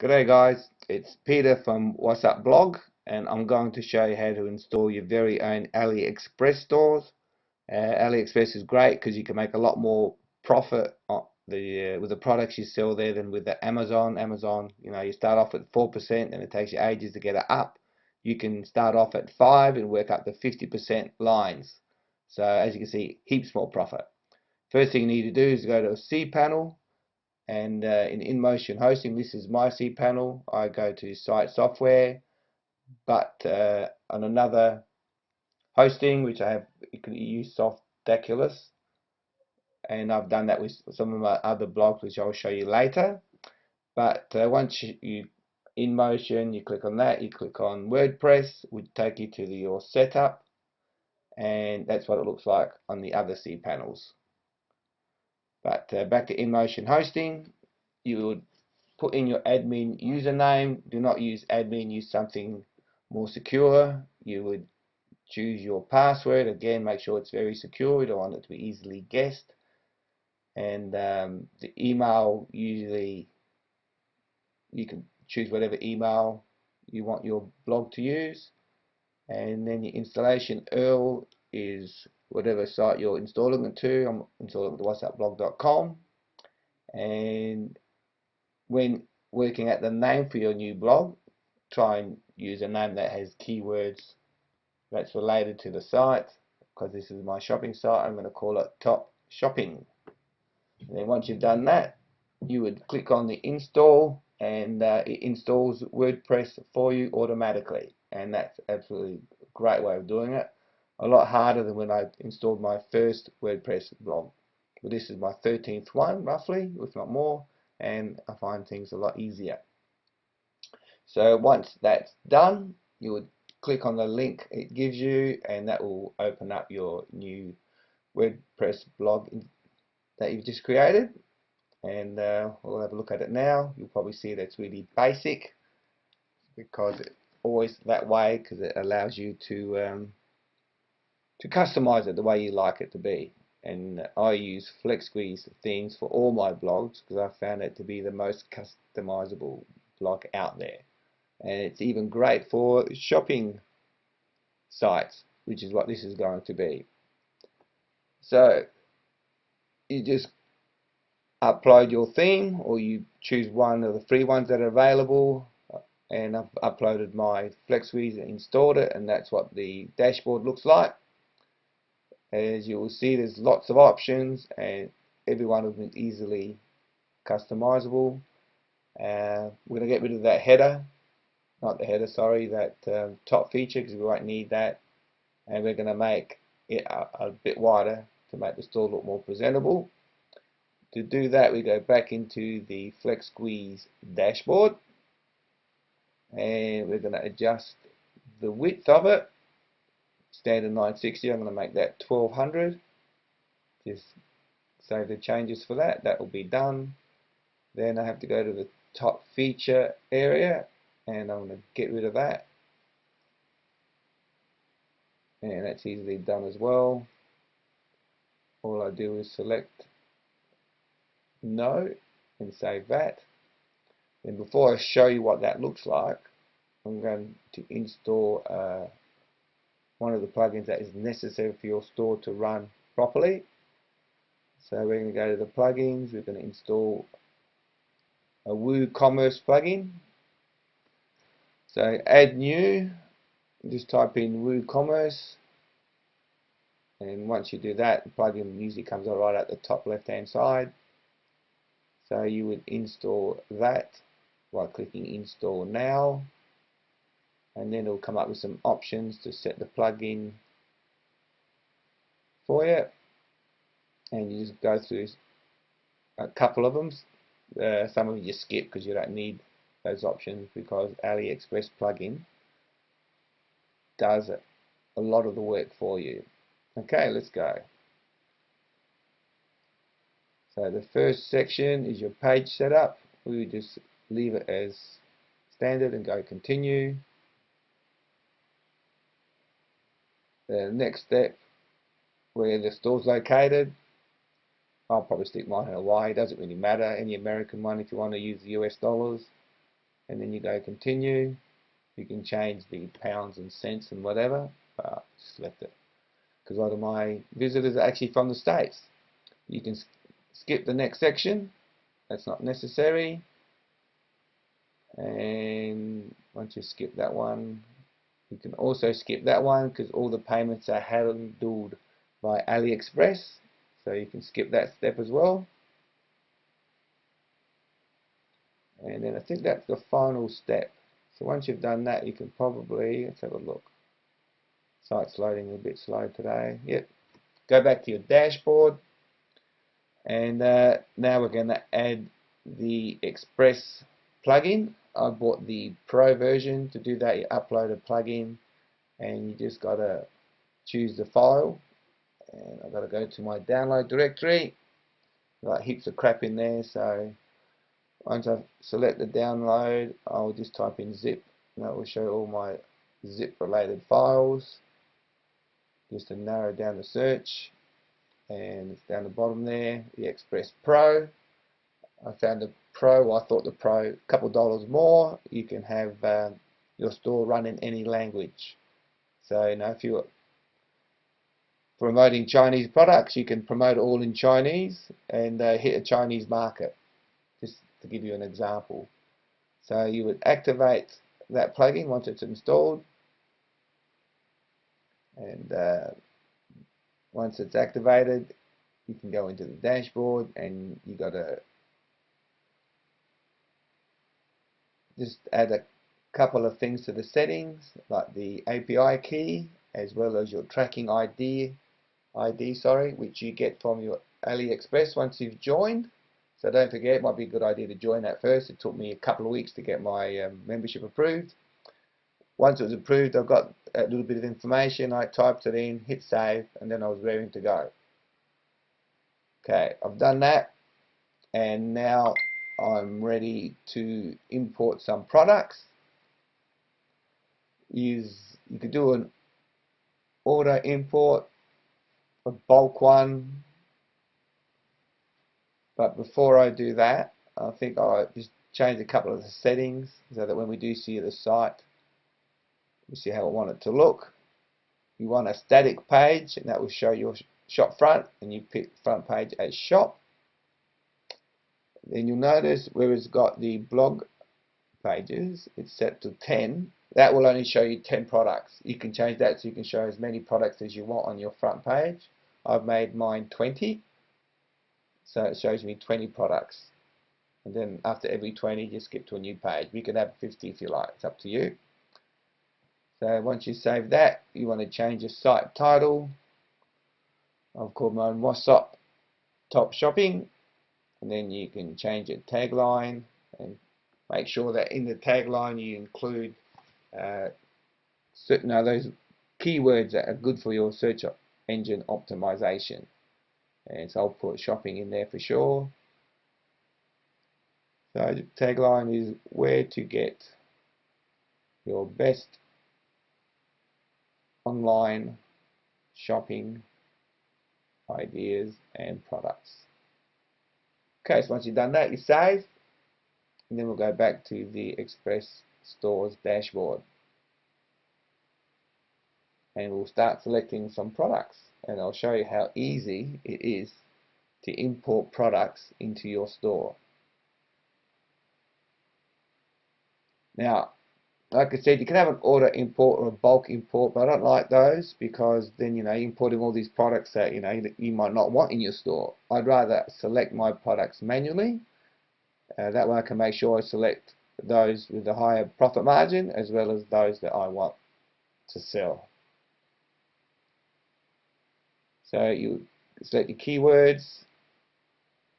G'day guys, it's Peter from What's Up Blog, and I'm going to show you how to install your very own AliExpress stores. AliExpress is great because you can make a lot more profit on with the products you sell there than with the Amazon. Amazon, you start off at 4% and it takes you ages to get it up. You can start off at 5 and work up to 50% lines. So as you can see, heaps more profit. First thing you need to do is go to a cPanel. And in InMotion hosting, this is my cPanel. I go to site software, but on another hosting, which I have, you can use Softaculous, and I've done that with some of my other blogs, which I'll show you later. But once you InMotion, you click on that, you click on WordPress, which take you to your setup, and that's what it looks like on the other cPanels. But back to InMotion hosting, you would put in your admin username. Do not use admin, use something more secure. You would choose your password. Again, make sure it's very secure. You don't want it to be easily guessed. And the email, usually you can choose whatever email you want your blog to use. And then your installation URL is whatever site you're installing it to. I'm installing it to whatsupblog.com. And when working out the name for your new blog, try and use a name that has keywords that's related to the site. Because this is my shopping site, I'm going to call it Top Shopping. And then once you've done that, you would click on the install, and it installs WordPress for you automatically. And that's absolutely a great way of doing it. A lot harder than when I installed my first WordPress blog. But this is my 13th one, roughly, if not more, and I find things a lot easier. So once that's done, you would click on the link it gives you, and that will open up your new WordPress blog that you've just created. And we'll have a look at it now. You'll probably see that's really basic because it's always that way, because it allows you to customize it the way you like it to be. And I use FlexSqueeze themes for all my blogs because I found it to be the most customizable blog out there. And it's even great for shopping sites, which is what this is going to be. So you just upload your theme, or you choose one of the free ones that are available, and I've uploaded my FlexSqueeze and installed it, and that's what the dashboard looks like. As you will see, there's lots of options, and every one of them is easily customizable. We're going to get rid of that header, not the header, sorry, that top feature, because we won't need that. And we're going to make it a bit wider to make the store look more presentable. To do that, we go back into the FlexSqueeze dashboard, and we're going to adjust the width of it. Standard 960, I'm going to make that 1200. Just save the changes for that. That will be done. Then I have to go to the top feature area, and I'm going to get rid of that. And that's easily done as well. All I do is select no and save that. And before I show you what that looks like, I'm going to install one of the plugins that is necessary for your store to run properly. So we're going to go to the plugins. We're going to install a WooCommerce plugin. So add new, just type in WooCommerce, and once you do that, the plugin usually comes out right at the top left hand side. So you would install that by clicking install now, and then it'll come up with some options to set the plugin for you, and you just go through a couple of them. Some of them you skip because you don't need those options, because AliExpress plugin does a lot of the work for you. Okay, let's go. So the first section is your page setup. We just leave it as standard and go continue. The next step, where the store's located, I'll probably stick mine in Hawaii, doesn't really matter, any American one if you want to use the US dollars. and then you go continue. You can change the pounds and cents and whatever, but select it because a lot of my visitors are actually from the States. You can skip the next section, that's not necessary, and once you skip that one, you can also skip that one because all the payments are handled by AliExpress, so you can skip that step as well. And then I think that's the final step. So once you've done that, you can probably, let's have a look. Site's loading a bit slow today. Yep. Go back to your dashboard, and now we're going to add the Xpress plugin. I bought the Pro version. To do that, you upload a plugin, and you just got to choose the file. And I've got to go to my download directory. Got heaps of crap in there, so once I select the download, I'll just type in zip, and that will show all my zip related files. Just to narrow down the search, and it's down the bottom there, the Xpress Pro. I found the Pro. I thought the Pro, a couple dollars more, you can have your store run in any language. So if you're promoting Chinese products, you can promote it all in Chinese and hit a Chinese market, just to give you an example. So you would activate that plugin once it's installed, and once it's activated, you can go into the dashboard, and you got to just add a couple of things to the settings, like the API key as well as your tracking ID, which you get from your AliExpress once you've joined. So don't forget, it might be a good idea to join that first. It took me a couple of weeks to get my membership approved. Once it was approved, I've got a little bit of information. I typed it in, hit save, and then I was ready to go. Okay, I've done that, and now I'm ready to import some products. You could do an order import, a bulk one, but before I do that, I think I'll just change a couple of the settings so that when we do see the site, we see how I want it to look. You want a static page, and that will show your shop front, and you pick front page as shop. Then you'll notice where it's got the blog pages, it's set to 10. That will only show you 10 products. You can change that so you can show as many products as you want on your front page. I've made mine 20, so it shows me 20 products. And then after every 20, just skip to a new page. You can have 50 if you like, it's up to you. So once you save that, you want to change your site title. I've called mine What's Up Top Shopping, and then you can change your tagline, and make sure that in the tagline you include certain of those keywords that are good for your search engine optimization. And so I'll put shopping in there for sure. So the tagline is where to get your best online shopping ideas and products. Okay, so once you've done that, you save, and then we'll go back to the Xpress Stores dashboard, and we'll start selecting some products, and I'll show you how easy it is to import products into your store. Now, like I said, you can have an order import or a bulk import, but I don't like those because then you're importing all these products that you might not want in your store. I'd rather select my products manually. That way I can make sure I select those with the higher profit margin as well as those that I want to sell. So you select your keywords,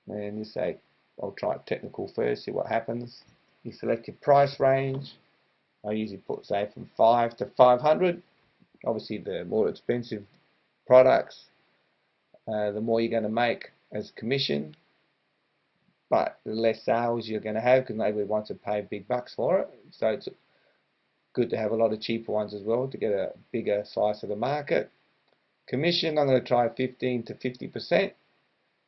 and you say, I'll try technical first, see what happens. You select your price range. I usually put, say, from 5 to 500. Obviously, the more expensive products, the more you're going to make as commission, but the less sales you're going to have because nobody wants to pay big bucks for it. So it's good to have a lot of cheaper ones as well to get a bigger slice of the market. Commission, I'm going to try 15 to 50%.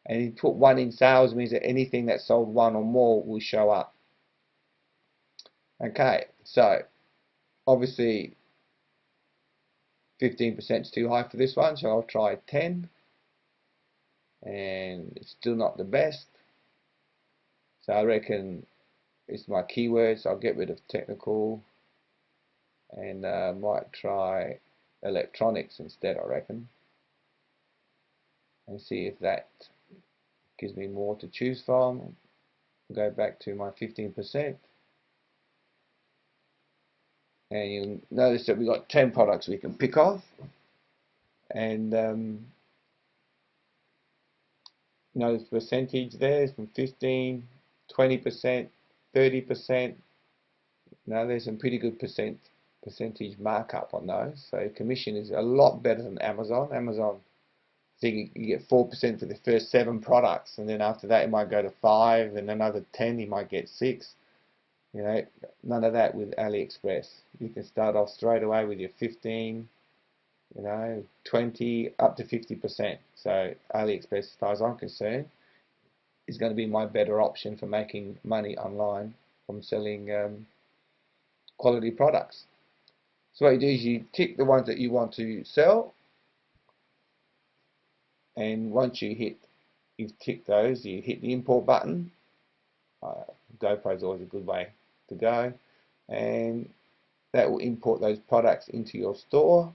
And you put 1 in sales means that anything that sold 1 or more will show up. Okay, so obviously 15% is too high for this one, so I'll try 10, and it's still not the best. So I reckon it's my keywords. I'll get rid of technical, and might try electronics instead, I reckon, and see if that gives me more to choose from. Go back to my 15%, and you'll notice that we've got 10 products we can pick off, and notice the percentage there is from 15, 20%, 30%. Now there's some pretty good percentage markup on those. So commission is a lot better than Amazon. Amazon, I think you get 4% for the first 7 products, and then after that it might go to 5, and another 10 you might get 6. You know, none of that with AliExpress. You can start off straight away with your 15, 20, up to 50%. So AliExpress, as far as I'm concerned, is going to be my better option for making money online from selling quality products. So what you do is you tick the ones that you want to sell, and once you've ticked those, you hit the import button. GoPro is always a good way to go, and that will import those products into your store.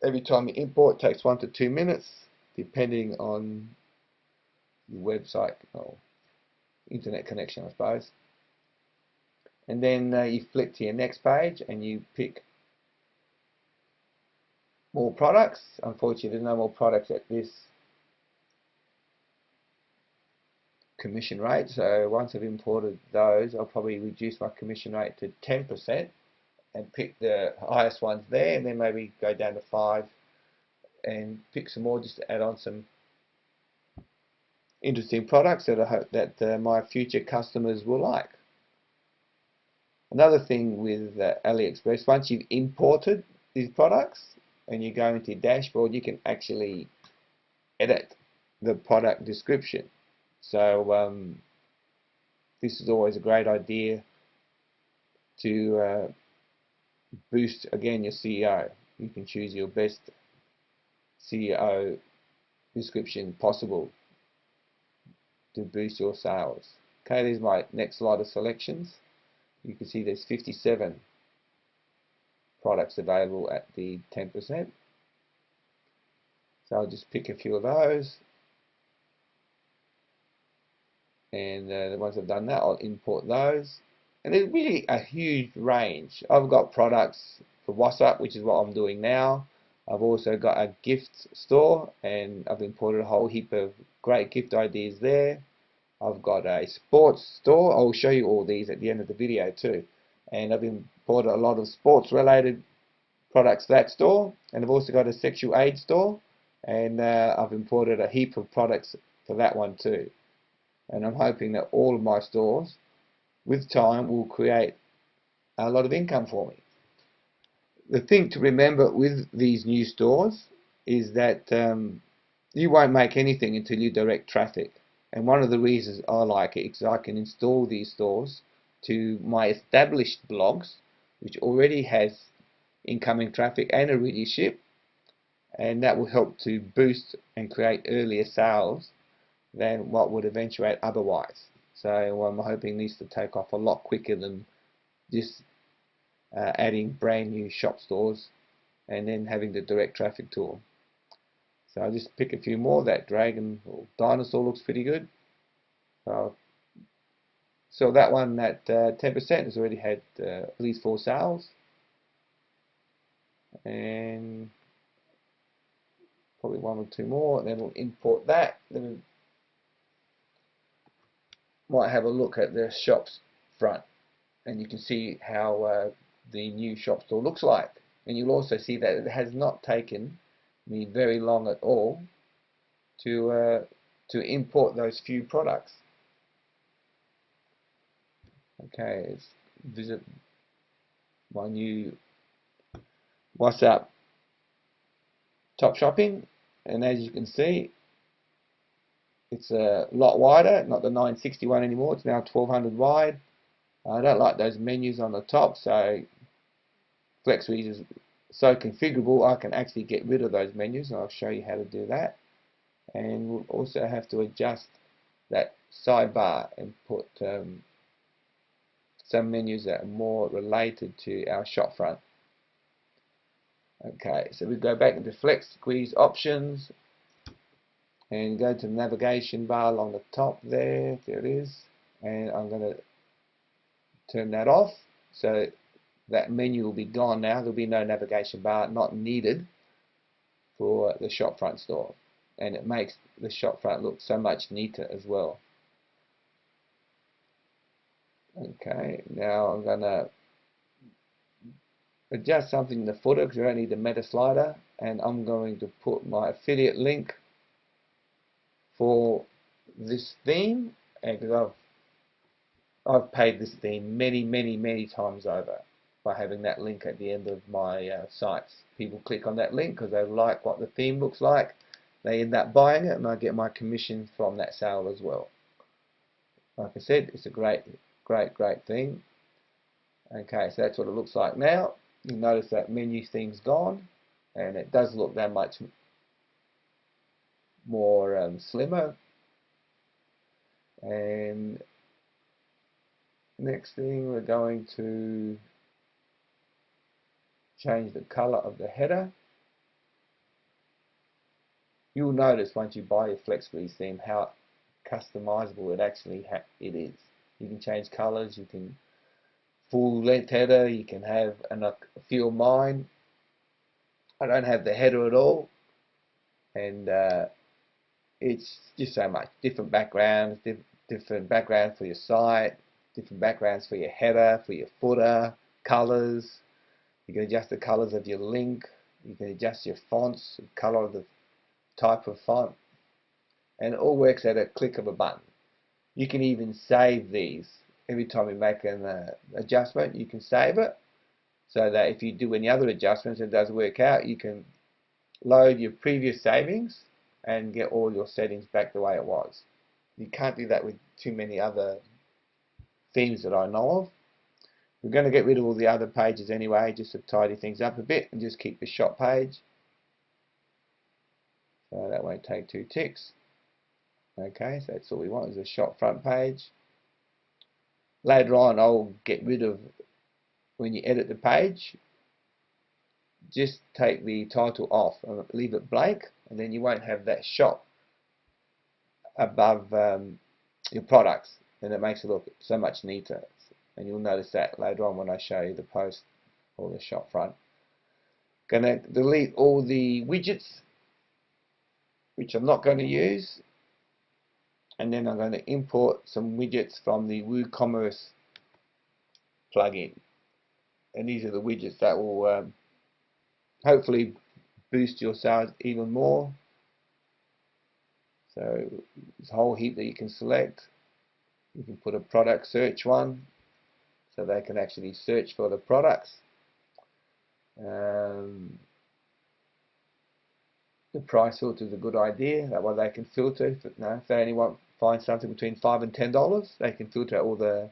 Every time you import, it takes 1 to 2 minutes, depending on your website or internet connection, I suppose. And then you flick to your next page and you pick more products. Unfortunately, there's no more products at this commission rate, so once I've imported those, I'll probably reduce my commission rate to 10% and pick the highest ones there, and then maybe go down to 5 and pick some more just to add on some interesting products that I hope that my future customers will like. Another thing with AliExpress, once you've imported these products and you go into your dashboard, you can actually edit the product description. So this is always a great idea to boost, again, your SEO. You can choose your best SEO description possible to boost your sales. Okay, there's my next lot of selections. You can see there's 57 products available at the 10%. So I'll just pick a few of those, and once I've done that, I'll import those. And there's really a huge range. I've got products for WhatsApp, which is what I'm doing now. I've also got a gift store, and I've imported a whole heap of great gift ideas there. I've got a sports store. I'll show you all these at the end of the video too. And I've imported a lot of sports related products to that store. And I've also got a sexual aid store, and I've imported a heap of products for that one too. And I'm hoping that all of my stores with time will create a lot of income for me. The thing to remember with these new stores is that you won't make anything until you direct traffic. And one of the reasons I like it is I can install these stores to my established blogs, which already has incoming traffic and a readership, and that will help to boost and create earlier sales than what would eventuate otherwise. So I'm hoping these to take off a lot quicker than just adding brand new shop stores and then having the direct traffic tool. So I'll just pick a few more. That dragon or dinosaur looks pretty good. So that one at 10% has already had at least 4 sales. And probably 1 or 2 more, and then we'll import that. Then we might have a look at the shop's front, and you can see how the new shop store looks like. And you'll also see that it has not taken me very long at all to import those few products. Okay, let's visit my new WhatsApp top shopping, and as you can see, it's a lot wider, not the 961 anymore, it's now 1200 wide, I don't like those menus on the top, so FlexWeeds is so configurable I can actually get rid of those menus, and I'll show you how to do that. And we'll also have to adjust that sidebar and put some menus that are more related to our shopfront. Okay, so we go back into FlexWeeds options and go to the navigation bar along the top there. There it is. And I'm going to turn that off. So that menu will be gone now. There'll be no navigation bar, not needed for the shopfront store. And it makes the shopfront look so much neater as well. Okay, now I'm going to adjust something in the footer because we don't need the meta slider, and I'm going to put my affiliate link for this theme, and because I've paid this theme many times over by having that link at the end of my sites. People click on that link because they like what the theme looks like. They end up buying it, and I get my commission from that sale as well. Like I said, it's a great theme. Okay, so that's what it looks like now. You notice that menu theme's gone, and it does look that much more slimmer. And next thing, we're going to change the color of the header. You'll notice once you buy your FlexWeeds theme how customizable it actually is. You can change colors, you can full length header, you can have a few of mine. I don't have the header at all, and it's just so much different backgrounds, different background for your site, different backgrounds for your header, for your footer, colors. You can adjust the colors of your link, you can adjust your fonts, the color of the type of font, and it all works at a click of a button. You can even save these. Every time you make an adjustment, you can save it, so that if you do any other adjustments and it doesn't work out, you can load your previous savings and get all your settings back the way it was. You can't do that with too many other themes that I know of. We're going to get rid of all the other pages anyway, just to tidy things up a bit, and just keep the shop page. So that won't take 2 ticks. Okay, so that's all we want is a shop front page. Later on, I'll get rid of, when you edit the page, just take the title off and leave it blank, and then you won't have that shop above your products, and it makes it look so much neater. And you'll notice that later on when I show you the post or the shop front. Going to delete all the widgets, which I'm not going to use, and then I'm going to import some widgets from the WooCommerce plugin. And these are the widgets that will hopefully boost your sales even more. So there's a whole heap that you can select. You can put a product search one, so they can actually search for the products. The price filter is a good idea. That way they can filter. If they only find something between $5 and $10, they can filter out all the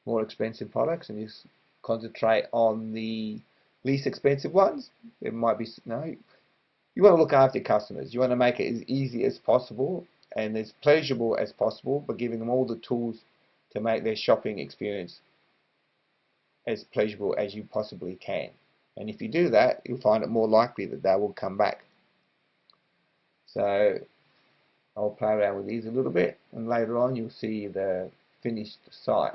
more expensive products and just concentrate on the least expensive ones. It might be you want to look after your customers. You want to make it as easy as possible and as pleasurable as possible by giving them all the tools to make their shopping experience as pleasurable as you possibly can. And if you do that, you'll find it more likely that they will come back. So I'll play around with these a little bit, and later on you'll see the finished site.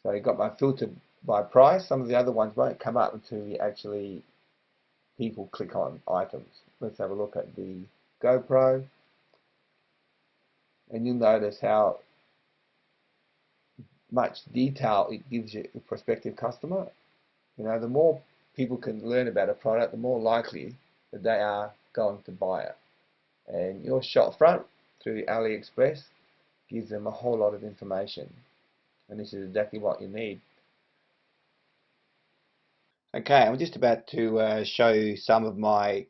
So you've got my filter by price. Some of the other ones won't come up until you actually people click on items. Let's have a look at the GoPro, and you'll notice how much detail it gives you a prospective customer. You know, the more people can learn about a product, the more likely that they are going to buy it. And your shop front through AliExpress gives them a whole lot of information, and this is exactly what you need. Okay, I'm just about to show you some of my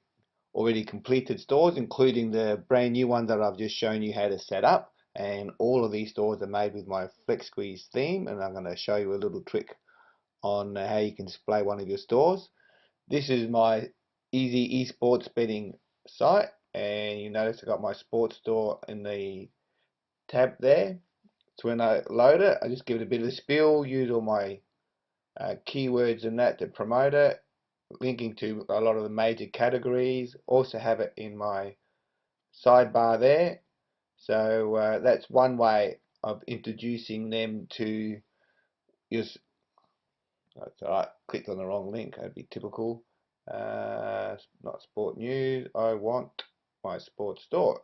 already completed stores, including the brand new one that I've just shown you how to set up. and all of these stores are made with my Flex Squeeze theme, and I'm going to show you a little trick on how you can display one of your stores. This is my easy esports betting site, and you notice I got my sports store in the tab there. So when I load it, I just give it a bit of a spiel, use all my keywords and that to promote it, linking to a lot of the major categories. Also have it in my sidebar there. So that's one way of introducing them to your. That's alright, clicked on the wrong link, that'd be typical. Not sport news, I want my sports store.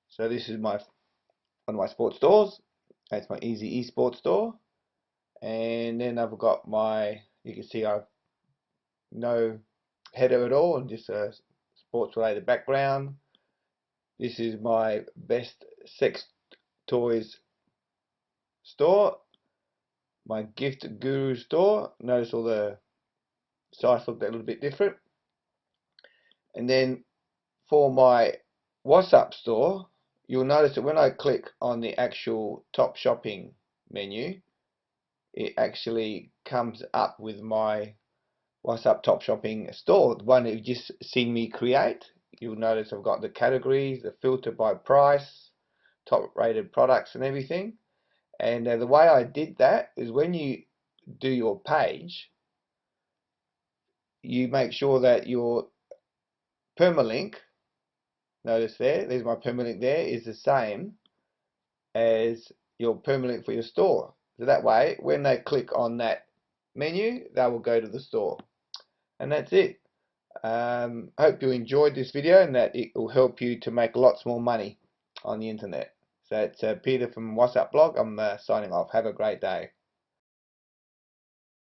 So this is one of my sports stores. That's my easy esports store. And then I've got my, you can see I've no header at all and just a sports related background. This is my best sex toys store, my gift guru store. Notice all the sites look a little bit different. And then for my WhatsApp store, you'll notice that when I click on the actual top shopping menu, it actually comes up with my WhatsApp top shopping store, the one that you've just seen me create. You'll notice I've got the categories, the filter by price, top rated products and everything. And the way I did that is when you do your page, you make sure that your permalink, notice there's my permalink there, is the same as your permalink for your store. So that way, when they click on that menu, they will go to the store. And that's it. Hope you enjoyed this video and that it will help you to make lots more money on the internet. So it's Peter from WhatsApp blog. I'm signing off. Have a great day.